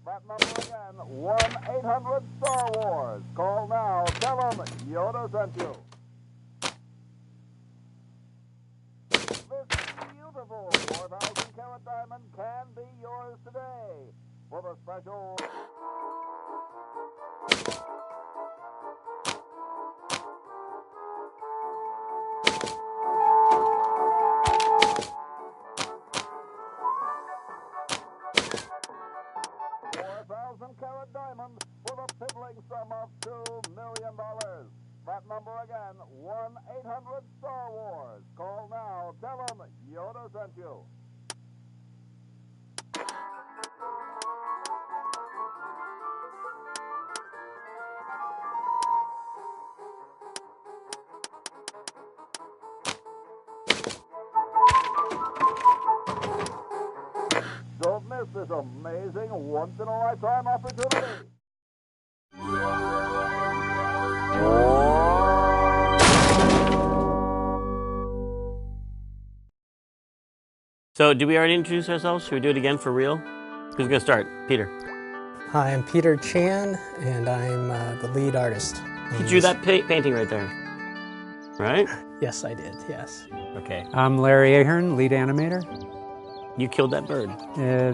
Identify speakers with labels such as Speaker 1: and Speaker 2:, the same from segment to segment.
Speaker 1: That number again, 1-800-STAR-WARS. Call now. Tell them Yoda sent you. This beautiful 4,000-carat diamond can be yours today for the special... $4,000-carat diamond for the piddling sum of $2 million. That number again, 1-800-STAR-WARS. Call now. Tell them Yoda sent you. Don't miss this amazing once-in-a-lifetime opportunity.
Speaker 2: So, did we already introduce ourselves? Should we do it again for real? Who's going to start? Peter.
Speaker 3: Hi, I'm Peter Chan, and I'm the lead artist.
Speaker 2: You drew that painting right there, right?
Speaker 3: Yes, I did, yes.
Speaker 2: Okay.
Speaker 4: I'm Larry Ahern, lead animator.
Speaker 2: You killed that bird.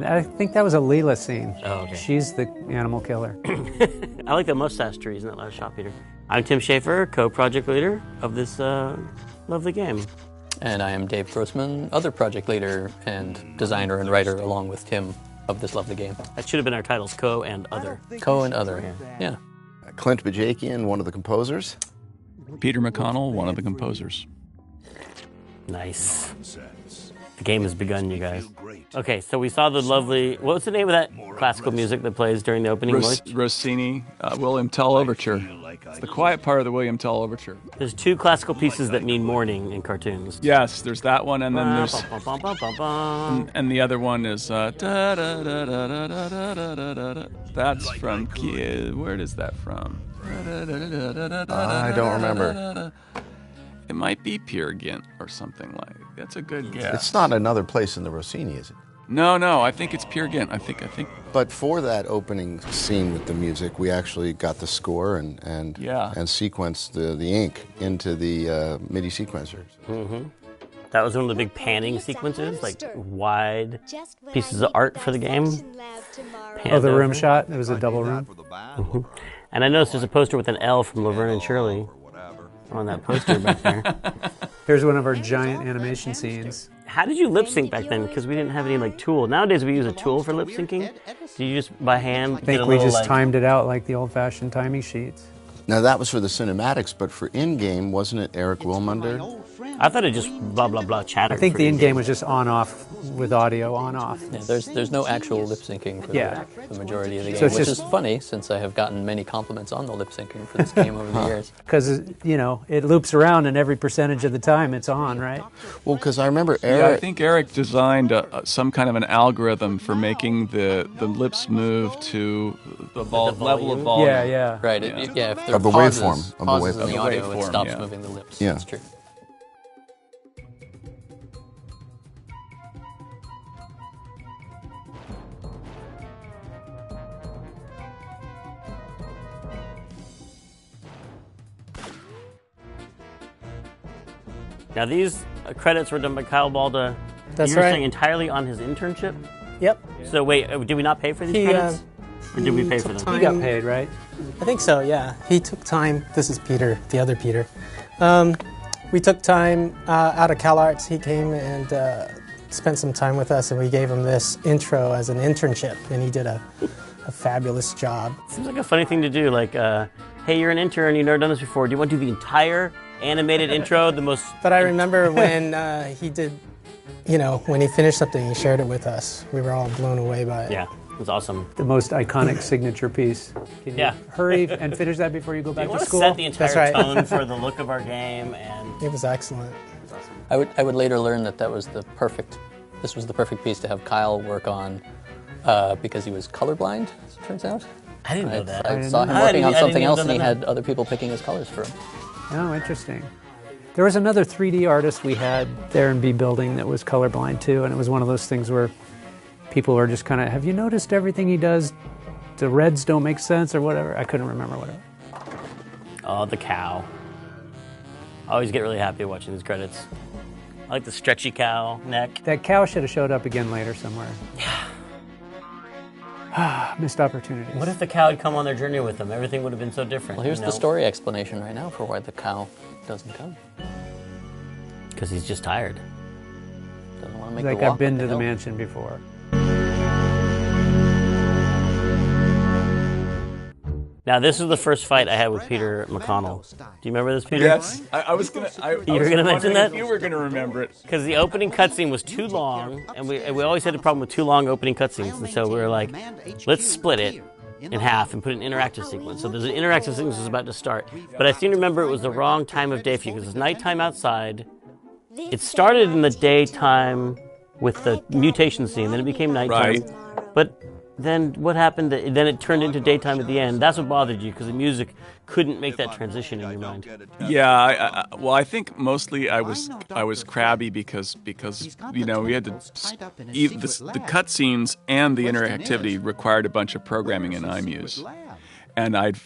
Speaker 4: I think that was a Leela scene.
Speaker 2: Oh, okay.
Speaker 4: She's the animal killer.
Speaker 2: I like the mustache trees in that last shot, Peter. I'm Tim Schafer, co-project leader of this lovely game.
Speaker 5: And I am Dave Grossman, other project leader and designer and writer along with Tim of this lovely game.
Speaker 2: That should have been our titles, Co and Other.
Speaker 5: Co and Other, yeah.
Speaker 6: Clint Bajakian, one of the composers.
Speaker 7: Peter McConnell, one of the composers.
Speaker 2: Nice. The game has begun, you guys. Okay, so we saw the lovely... What's the name of that classical music that plays during the opening?
Speaker 7: Rossini, William Tell Overture. It's the quiet part of the William Tell Overture.
Speaker 2: There's two classical pieces that mean morning in cartoons.
Speaker 7: Yes, there's that one, and then there's... And the other one is... That's from... Where is that from?
Speaker 6: I don't remember.
Speaker 7: It might be Peer Gynt or something like. That's a good guess.
Speaker 6: It's not another place in the Rossini, is it?
Speaker 7: No, I think it's Peer Gynt. I think.
Speaker 6: But for that opening scene with the music, we actually got the score and sequenced the ink into the MIDI sequencer.
Speaker 2: Mm-hmm. That was one of the big panning sequences, like wide pieces of art for the game.
Speaker 4: Oh, the room shot? It was a double room.
Speaker 2: Mm-hmm. And I noticed there's a poster with an L from Laverne and Shirley on that poster back there.
Speaker 4: Here's one of our giant animation scenes.
Speaker 2: How did you lip sync back then? Because we didn't have any tool. Nowadays we use a tool for lip syncing. Do you just by hand?
Speaker 4: I think we just timed it out like the old-fashioned timing sheets.
Speaker 6: Now that was for the cinematics, but for in-game, wasn't it Eric Wilmunder?
Speaker 2: I thought it just blah blah blah chatter.
Speaker 4: I think the in-game was just on-off with audio on-off.
Speaker 5: Yeah, there's no actual lip syncing for the majority of the game,
Speaker 4: so
Speaker 5: which is funny since I have gotten many compliments on the lip syncing for this game over the years.
Speaker 4: Because it loops around, and every percentage of the time it's on, right?
Speaker 6: Well, because I remember Eric.
Speaker 7: Yeah, I think Eric designed some kind of an algorithm for making the lips move to the level of volume.
Speaker 4: Yeah.
Speaker 5: Right. If there are pauses in the audio, it stops moving the lips.
Speaker 6: Yeah.
Speaker 5: That's true.
Speaker 2: Now these credits were done by Kyle Balda.
Speaker 3: That's
Speaker 2: You're
Speaker 3: right.
Speaker 2: saying entirely on his internship?
Speaker 3: Yep.
Speaker 2: So wait, did we not pay for these credits? Or did we pay for them?
Speaker 4: You got paid, right?
Speaker 3: I think so, yeah. He took time. This is Peter, the other Peter. We took time out of CalArts. He came and spent some time with us, and we gave him this intro as an internship, and he did a fabulous job.
Speaker 2: Seems like a funny thing to do, like, hey, you're an intern, you've never done this before. Do you want to do the entire animated intro, the most...
Speaker 3: But I remember when he did you know, when he finished something, he shared it with us. We were all blown away by it.
Speaker 2: Yeah, it was awesome.
Speaker 4: The most iconic signature piece. Can you hurry and finish that before you go back to school?
Speaker 2: Set the entire
Speaker 3: That's right.
Speaker 2: tone for the look of our game, and
Speaker 3: It was excellent.
Speaker 5: I would later learn that was the perfect. This was the perfect piece to have Kyle work on because he was colorblind. As it turns out.
Speaker 2: I didn't know that.
Speaker 5: I saw him working on something else, and he had other people picking his colors for him.
Speaker 4: Oh, interesting. There was another 3D artist we had there in B Building that was colorblind too, and it was one of those things where people were just kind of, have you noticed everything he does? The reds don't make sense or whatever. I couldn't remember whatever.
Speaker 2: Oh, the cow. I always get really happy watching these credits. I like the stretchy cow neck.
Speaker 4: That cow should have showed up again later somewhere. Yeah. Missed opportunities.
Speaker 2: What if the cow had come on their journey with them? Everything would have been so different.
Speaker 5: Well, here's the story explanation right now for why the cow doesn't come.
Speaker 2: Because he's just tired.
Speaker 5: Doesn't want to make
Speaker 4: Like
Speaker 5: the walk
Speaker 4: I've been
Speaker 5: up
Speaker 4: to the
Speaker 5: hill.
Speaker 4: mansion before.
Speaker 2: Now, this is the first fight I had with Peter McConnell. Do you remember this, Peter?
Speaker 7: Yes, I was gonna.
Speaker 2: You were gonna mention that?
Speaker 7: You were gonna remember it.
Speaker 2: Because the opening cutscene was too long, and we always had a problem with too long opening cutscenes, and so we were like, let's split it in half and put an interactive sequence. So there's an interactive sequence that's about to start, but I seem to remember it was the wrong time of day for you because it's nighttime outside. It started in the daytime with the mutation scene, then it became nighttime.
Speaker 7: Right.
Speaker 2: But then what happened? Then it turned into daytime at the end. That's what bothered you because the music couldn't make that transition in your mind.
Speaker 7: Yeah, well, I think mostly I was crabby because you know we had to the cutscenes and the interactivity required a bunch of programming in iMuse, and I'd.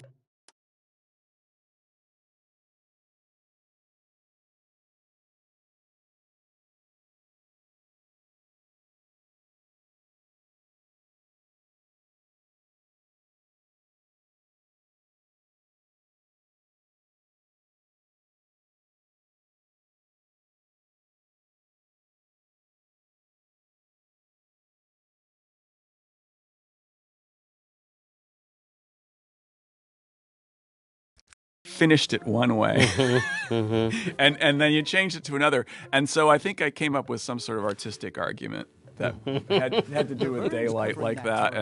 Speaker 7: Finished it one way, and then you changed it to another, and so I think I came up with some sort of artistic argument that had to do with daylight like that,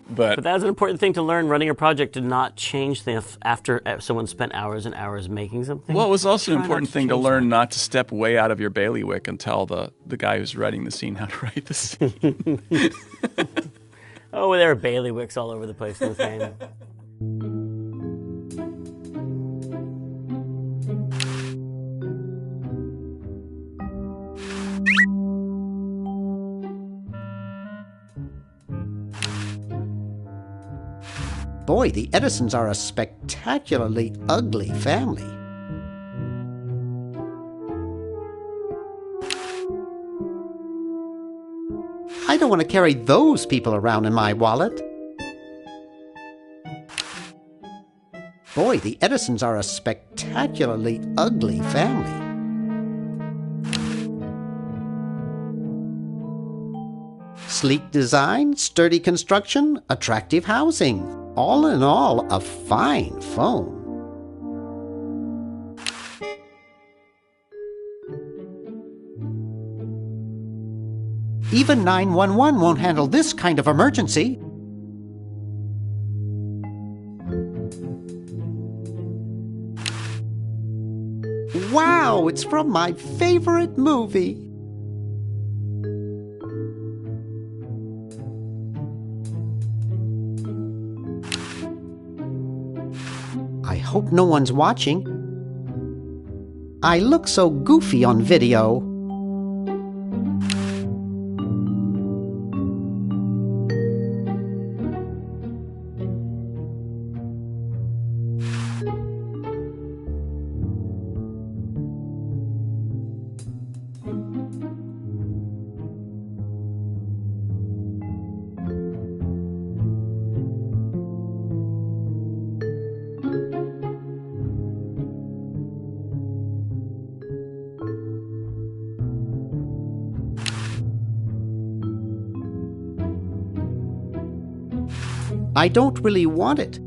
Speaker 7: but
Speaker 2: that's an important thing to learn running a project, to not change things after someone spent hours and hours making something.
Speaker 7: Well, it was also an important thing to learn not to step way out of your bailiwick and tell the guy who's writing the scene how to write the scene.
Speaker 2: Oh, there are bailiwicks all over the place in this game.
Speaker 8: Boy, the Edisons are a spectacularly ugly family. I don't want to carry those people around in my wallet. Boy, the Edisons are a spectacularly ugly family. Sleek design, sturdy construction, attractive housing. All in all, a fine phone. Even 911 won't handle this kind of emergency. Wow, it's from my favorite movie. I hope no one's watching. I look so goofy on video. I don't really want it.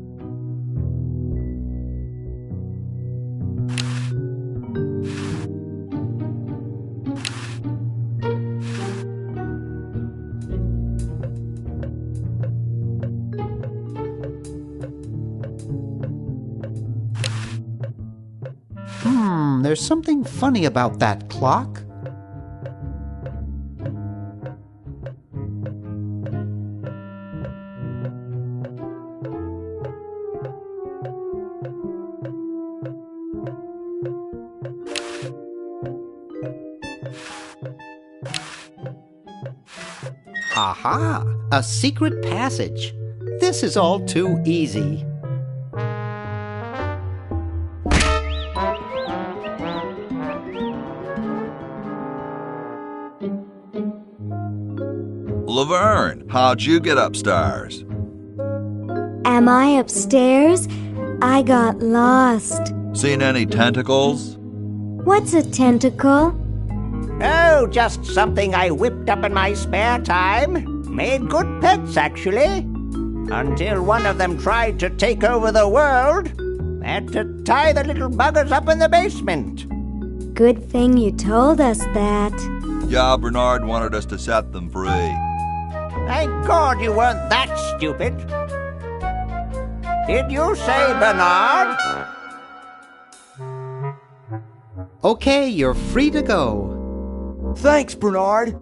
Speaker 8: there's something funny about that clock. Aha! A secret passage. This is all too easy.
Speaker 9: Laverne, how'd you get upstairs?
Speaker 10: Am I upstairs? I got lost.
Speaker 9: Seen any tentacles?
Speaker 10: What's a tentacle?
Speaker 11: Oh, just something I whipped up in my spare time. Made good pets, actually. Until one of them tried to take over the world. Had to tie the little buggers up in the basement.
Speaker 10: Good thing you told us that.
Speaker 9: Yeah, Bernard wanted us to set them free.
Speaker 11: Thank God you weren't that stupid. Did you say Bernard?
Speaker 8: Okay, you're free to go.
Speaker 12: Thanks, Bernard.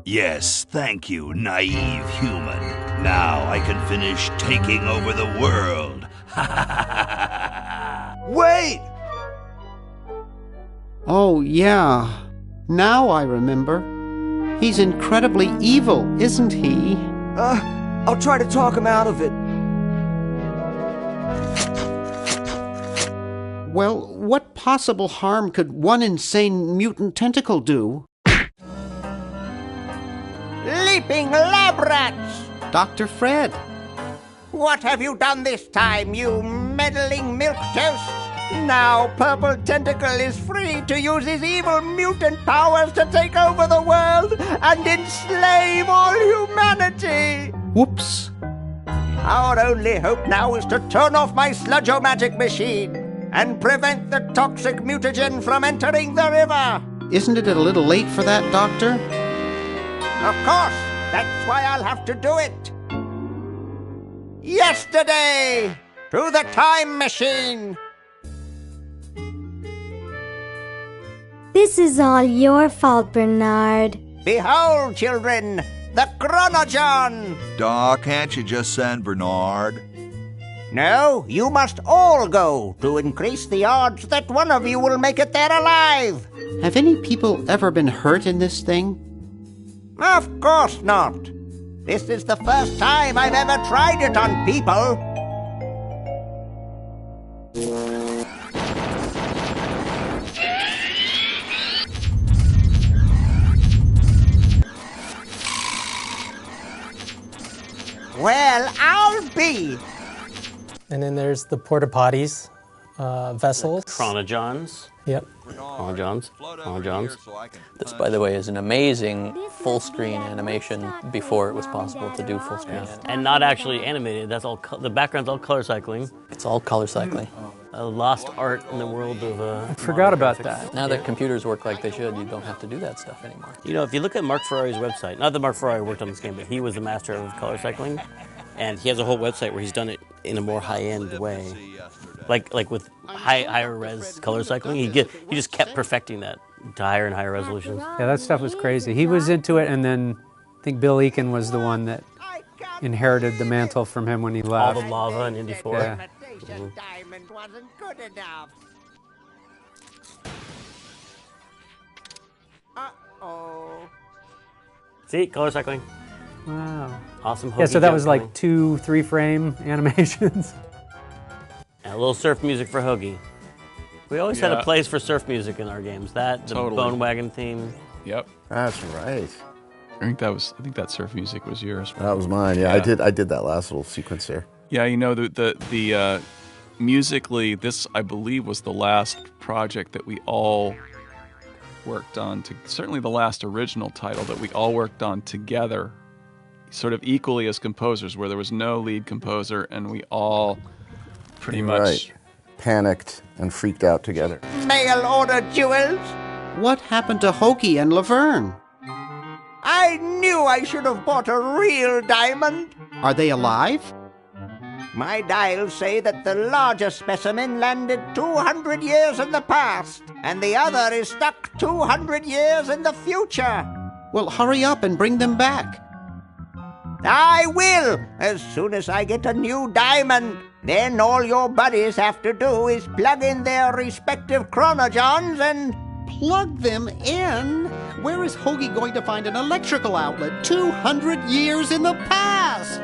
Speaker 13: Yes, thank you, naive human. Now I can finish taking over the world.
Speaker 12: Wait!
Speaker 8: Oh, yeah. Now I remember. He's incredibly evil, isn't he?
Speaker 12: I'll try to talk him out of it.
Speaker 8: Well, what possible harm could one insane mutant tentacle do?
Speaker 11: Leaping lab rats!
Speaker 8: Dr. Fred.
Speaker 11: What have you done this time, you meddling milquetoast? Now Purple Tentacle is free to use his evil mutant powers to take over the world and enslave all humanity!
Speaker 8: Whoops.
Speaker 11: Our only hope now is to turn off my sludge-o-magic machine and prevent the toxic mutagen from entering the river.
Speaker 8: Isn't it a little late for that, Doctor?
Speaker 11: Of course. That's why I'll have to do it. Yesterday, to the time machine.
Speaker 10: This is all your fault, Bernard.
Speaker 11: Behold, children, the Chronogon.
Speaker 9: Doc, can't you just send Bernard?
Speaker 11: No, you must all go to increase the odds that one of you will make it there alive.
Speaker 8: Have any people ever been hurt in this thing?
Speaker 11: Of course not. This is the first time I've ever tried it on people. Well, I'll be.
Speaker 3: And then there's the porta potties, vessels.
Speaker 2: Chronojons.
Speaker 3: Yep.
Speaker 2: Chronojons.
Speaker 5: This, by the way, is an amazing full-screen animation before it was possible to do full-screen animation.
Speaker 2: And not actually animated. That's all. The background's all color cycling.
Speaker 5: It's all color cycling.
Speaker 2: A lost art in the world of.
Speaker 4: I forgot about that.
Speaker 5: Now that computers work like they should, you don't have to do that stuff anymore.
Speaker 2: You know, if you look at Mark Ferrari's website, not that Mark Ferrari worked on this game, but he was the master of color cycling, and he has a whole website where he's done it in a more high-end way, like with higher res color cycling. He just kept perfecting that to higher and higher resolutions.
Speaker 4: Yeah, that stuff was crazy. He was into it, and then I think Bill Eakin was the one that inherited the mantle from him when he left.
Speaker 2: All the lava in Indy 4.
Speaker 4: Yeah.
Speaker 11: Diamond wasn't good enough. Uh-oh.
Speaker 2: See, color cycling.
Speaker 4: Wow.
Speaker 2: Awesome.
Speaker 4: Yeah, so that was like 2-3 frame animations.
Speaker 2: And a little surf music for Hoagie. We always had a place for surf music in our games. That, the Bone Wagon theme.
Speaker 7: Yep.
Speaker 6: That's right.
Speaker 7: I think that surf music was yours.
Speaker 6: That was mine. Yeah, I did that last little sequence there.
Speaker 7: Yeah, you know, the musically, this, I believe, was the last project that we all worked on. Certainly the last original title that we all worked on together, sort of equally as composers, where there was no lead composer, and we all pretty much
Speaker 6: panicked and freaked out together.
Speaker 11: Mail order jewels.
Speaker 8: What happened to Hoagie and Laverne?
Speaker 11: I knew I should have bought a real diamond.
Speaker 8: Are they alive?
Speaker 11: My dials say that the larger specimen landed 200 years in the past, and the other is stuck 200 years in the future.
Speaker 8: Well, hurry up and bring them back.
Speaker 11: I will, as soon as I get a new diamond. Then all your buddies have to do is plug in their respective chronogens and...
Speaker 8: Plug them in? Where is Hoagie going to find an electrical outlet 200 years in the past?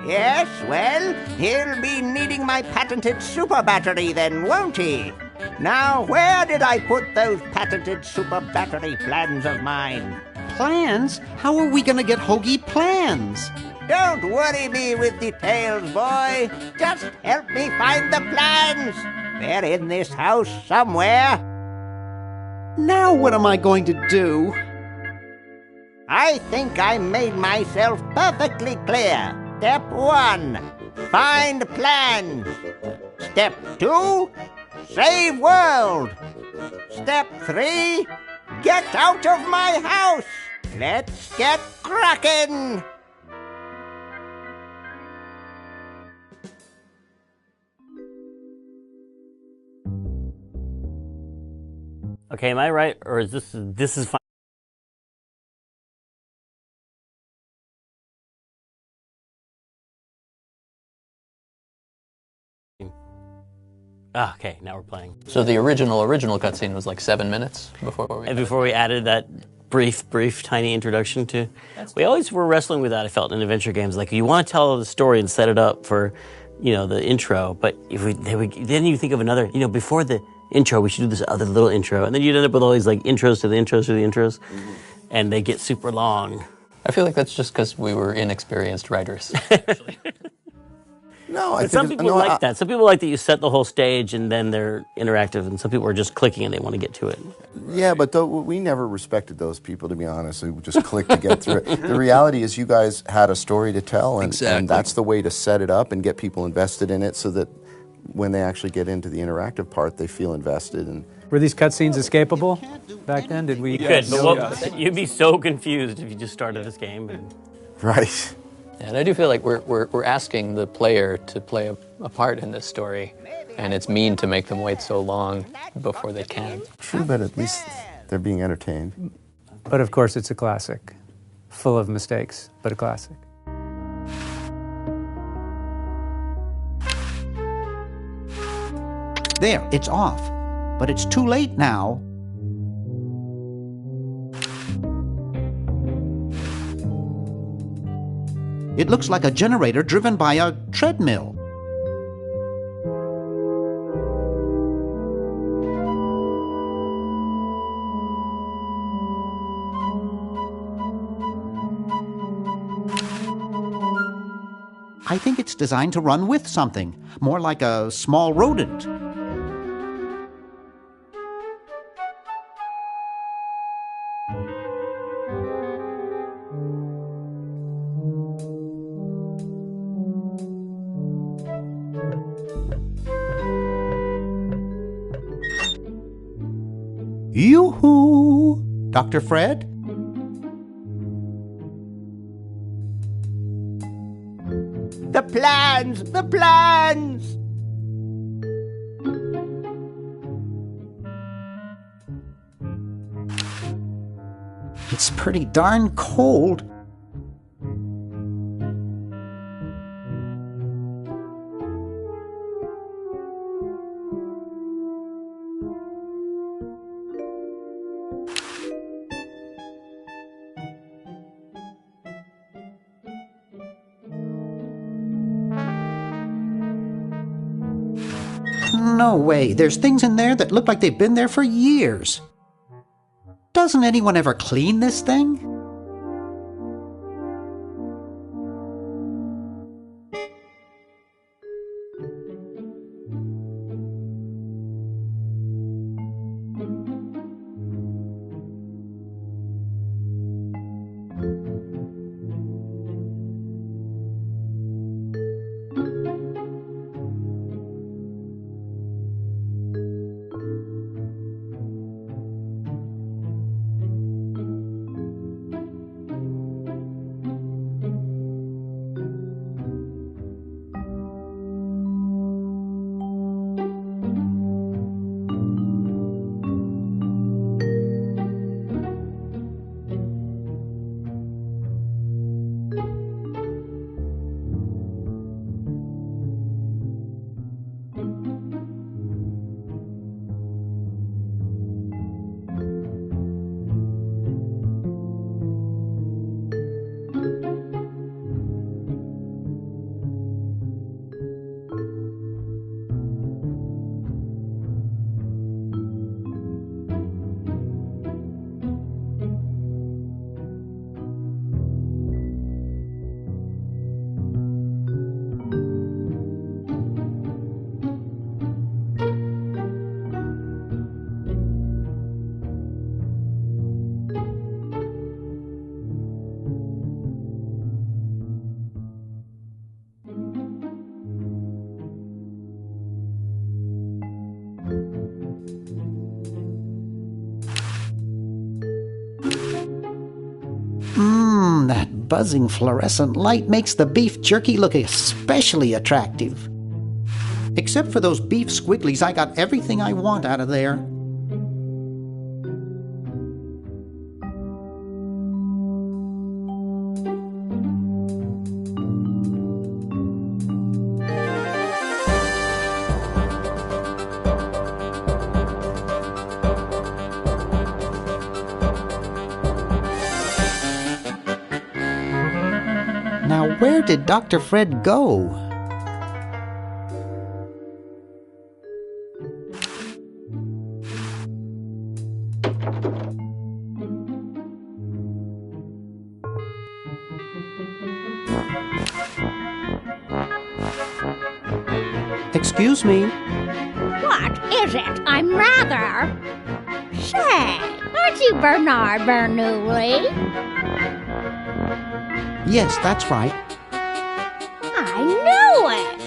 Speaker 11: Yes, well, he'll be needing my patented super battery then, won't he? Now, where did I put those patented super battery plans of mine?
Speaker 8: Plans? How are we going to get Hoagie plans?
Speaker 11: Don't worry me with details, boy. Just help me find the plans. They're in this house somewhere.
Speaker 8: Now what am I going to do?
Speaker 11: I think I made myself perfectly clear. Step 1, find plans. Step 2, save world. Step 3, get out of my house. Let's get cracking.
Speaker 2: Okay, am I right, or is this is fine? Okay, now we're playing.
Speaker 5: So the original cutscene was like 7 minutes
Speaker 2: before we added that brief, tiny introduction to. We always were wrestling with that. I felt in adventure games, like you want to tell the story and set it up for, the intro. But then you think of another, before the intro, we should do this other little intro, and then you'd end up with all these like intros to the intros to the intros, and they get super long.
Speaker 5: I feel like that's just because we were inexperienced writers.
Speaker 6: No,
Speaker 2: but some people like that. Some people like that you set the whole stage and then they're interactive, and some people are just clicking and they want to get to it.
Speaker 6: Yeah, but we never respected those people, to be honest, who just click to get through it. The reality is you guys had a story to tell, and that's the way to set it up and get people invested in it so that when they actually get into the interactive part, they feel invested. And
Speaker 4: were these cutscenes escapable back then? Did we?
Speaker 2: You could, but you'd be so confused if you just started this game.
Speaker 6: Right.
Speaker 5: And I do feel like we're asking the player to play a part in this story, and it's mean to make them wait so long before they can.
Speaker 6: True, but at least they're being entertained.
Speaker 4: But of course, it's a classic, full of mistakes, but a classic.
Speaker 8: There, it's off. But it's too late now. It looks like a generator driven by a treadmill. I think it's designed to run with something, more like a small rodent. Yoo-hoo! Dr. Fred?
Speaker 11: The plans! The plans!
Speaker 8: It's pretty darn cold. No way. There's things in there that look like they've been there for years. Doesn't anyone ever clean this thing? That buzzing fluorescent light makes the beef jerky look especially attractive. Except for those beef squigglies, I got everything I want out of there. Now, where did Dr. Fred go? Excuse me.
Speaker 14: What is it? I'm rather... Say, aren't you Bernard Bernoulli?
Speaker 8: Yes, that's right.
Speaker 14: I knew it!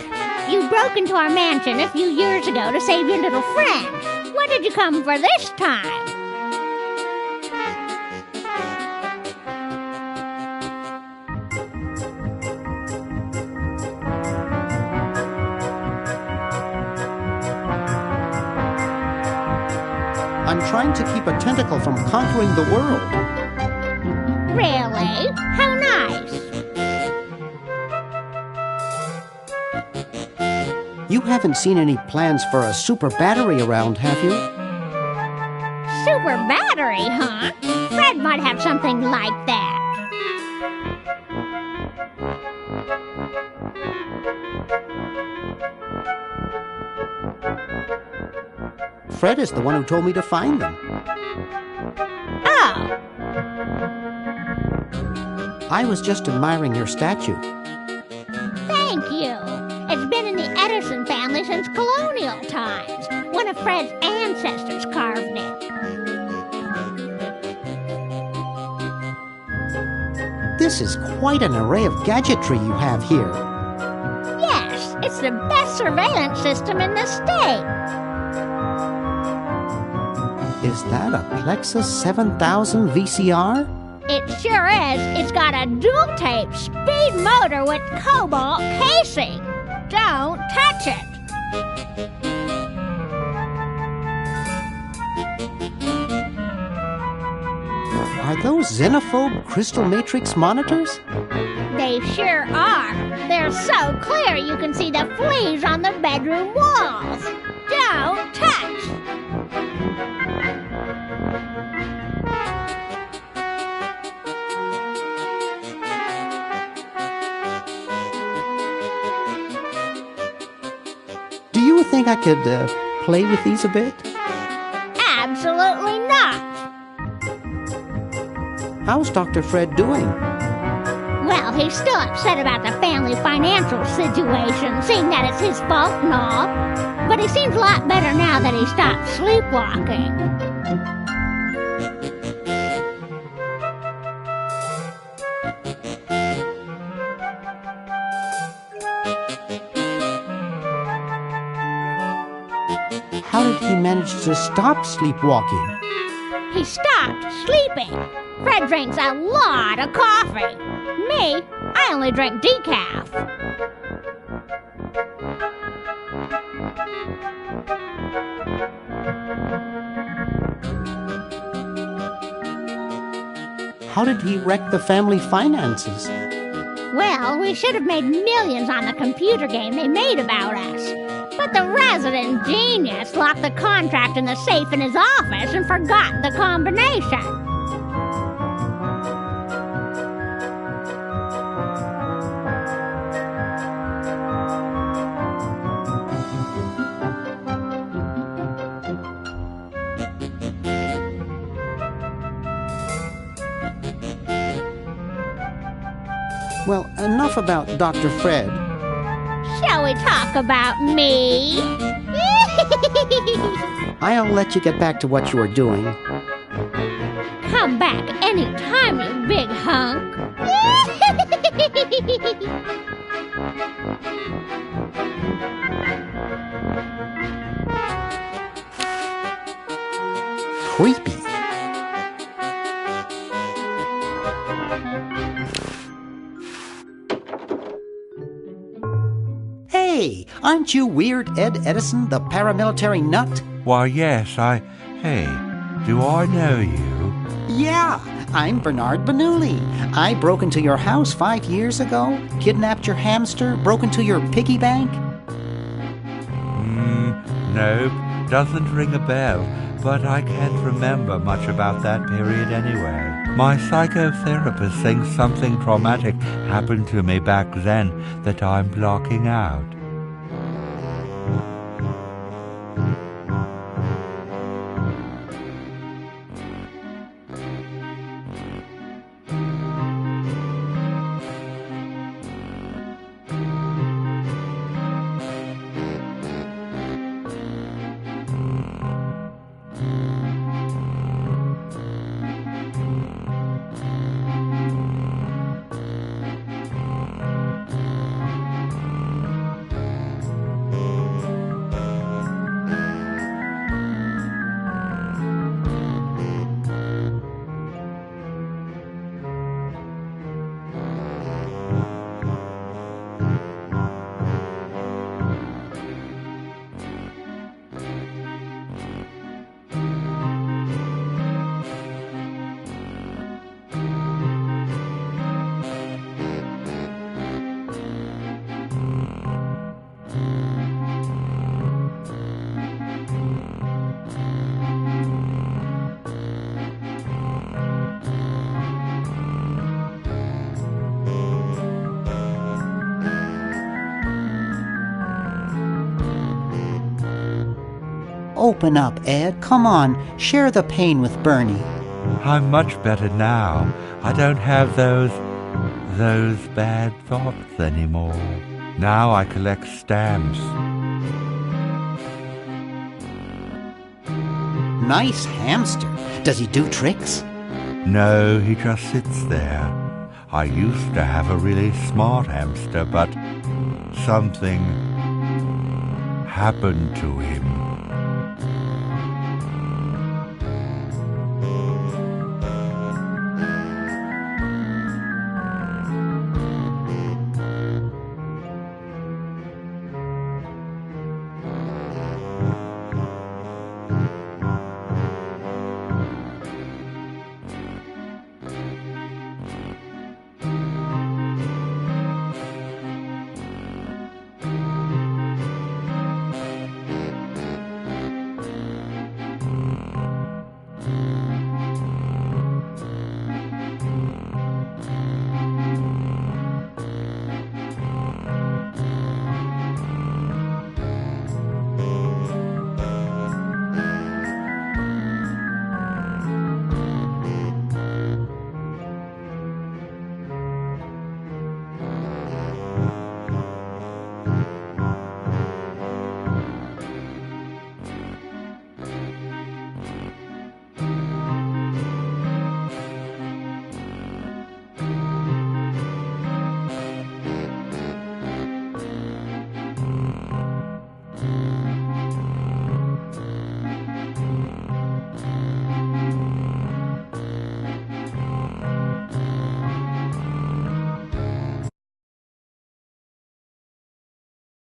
Speaker 14: You broke into our mansion a few years ago to save your little friend. What did you come for this time?
Speaker 8: I'm trying to keep a tentacle from conquering the world.
Speaker 14: Really? How nice.
Speaker 8: You haven't seen any plans for a super battery around, have you?
Speaker 14: Super battery, huh? Fred might have something like that.
Speaker 8: Fred is the one who told me to find them.
Speaker 14: Oh.
Speaker 8: I was just admiring your statue.
Speaker 14: Thank you. It's been in the Edison family since colonial times. One of Fred's ancestors carved it.
Speaker 8: This is quite an array of gadgetry you have here.
Speaker 14: Yes, it's the best surveillance system in the state.
Speaker 8: Is that a Plexus 7000 VCR?
Speaker 14: It sure is. It's got a dual-tape speed motor with cobalt casing. Don't touch it.
Speaker 8: Are those xenophobe crystal matrix monitors?
Speaker 14: They sure are. They're so clear you can see the fleas on the bedroom walls. Don't touch.
Speaker 8: Do you think I could play with these a bit?
Speaker 14: Absolutely not.
Speaker 8: How's Dr. Fred doing?
Speaker 14: Well, he's still upset about the family financial situation, seeing that it's his fault and all. But he seems a lot better now that he stopped sleepwalking.
Speaker 8: How did he manage to stop sleepwalking?
Speaker 14: He stopped sleeping. Fred drinks a lot of coffee. Me, I only drink decaf.
Speaker 8: How did he wreck the family finances?
Speaker 14: Well, we should have made millions on the computer game they made about us. But the resident genius locked the contract in the safe in his office and forgot the combination.
Speaker 8: Well, enough about Dr. Fred.
Speaker 14: Shall we talk about me?
Speaker 8: I'll let you get back to what you are doing.
Speaker 14: Come back any time, you big hunk.
Speaker 8: Creepy. Hey, aren't you Weird Ed Edison, the paramilitary nut?
Speaker 15: Why, yes, Hey, do I know you?
Speaker 8: Yeah, I'm Bernard Bernoulli. I broke into your house 5 years ago, kidnapped your hamster, broke into your piggy bank.
Speaker 15: Nope, doesn't ring a bell, but I can't remember much about that period anyway. My psychotherapist thinks something traumatic happened to me back then that I'm blocking out.
Speaker 8: Open up, Ed. Come on, share the pain with Bernie.
Speaker 15: I'm much better now. I don't have those bad thoughts anymore. Now I collect stamps.
Speaker 8: Nice hamster. Does he do tricks?
Speaker 15: No, he just sits there. I used to have a really smart hamster, but something happened to him.